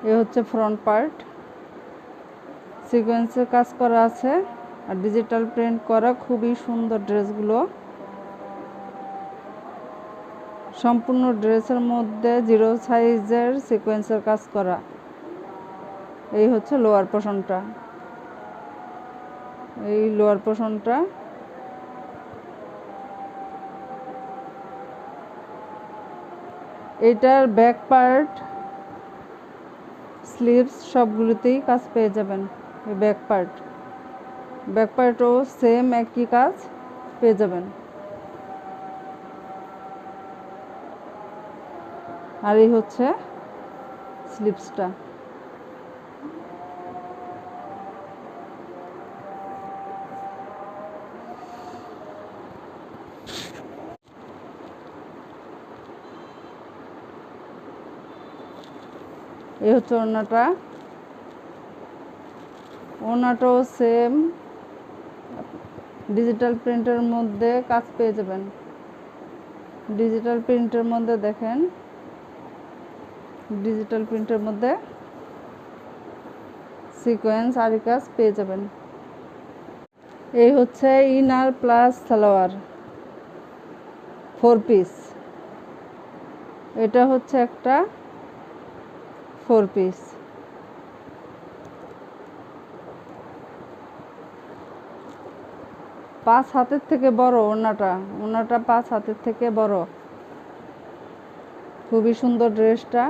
এ হচ্ছে front part, সিকোয়েন্সের কাজ করা আছে আর ডিজিটাল প্রিন্ট করা, খুবই সুন্দর ড্রেসগুলো। সম্পূর্ণ ড্রেসের মধ্যে 0 সাইজের সিকোয়েন্সের কাজ করা। এই হচ্ছে লোয়ার পোর্শনটা, এই লোয়ার পোর্শনটা। এটার ব্যাক পার্ট, স্লিভস সবগুলোতেই কাজ পেয়ে যাবেন। এই ব্যাক পার্টও সেম একই কাজ পেয়ে যাবেন। আর এই হচ্ছে স্লিভসটা। এই হচ্ছে ওড়নাটাও সেম ডিজিটাল প্রিন্টের মধ্যে কাজ পেয়ে যাবেন। ডিজিটাল প্রিন্টের মধ্যে দেখেন, ডিজিটাল প্রিন্টের মধ্যে সিকোয়েন্স আরি কাজ পেয়ে যাবেন। এই হচ্ছে ইনার প্লাস সালোয়ার 4 পিস। এটা হচ্ছে একটা 4 পিস। পাঁচ হাতের থেকে বড় ওড়নাটা 5 হাতের থেকে বড়। খুবই সুন্দর ড্রেসটা।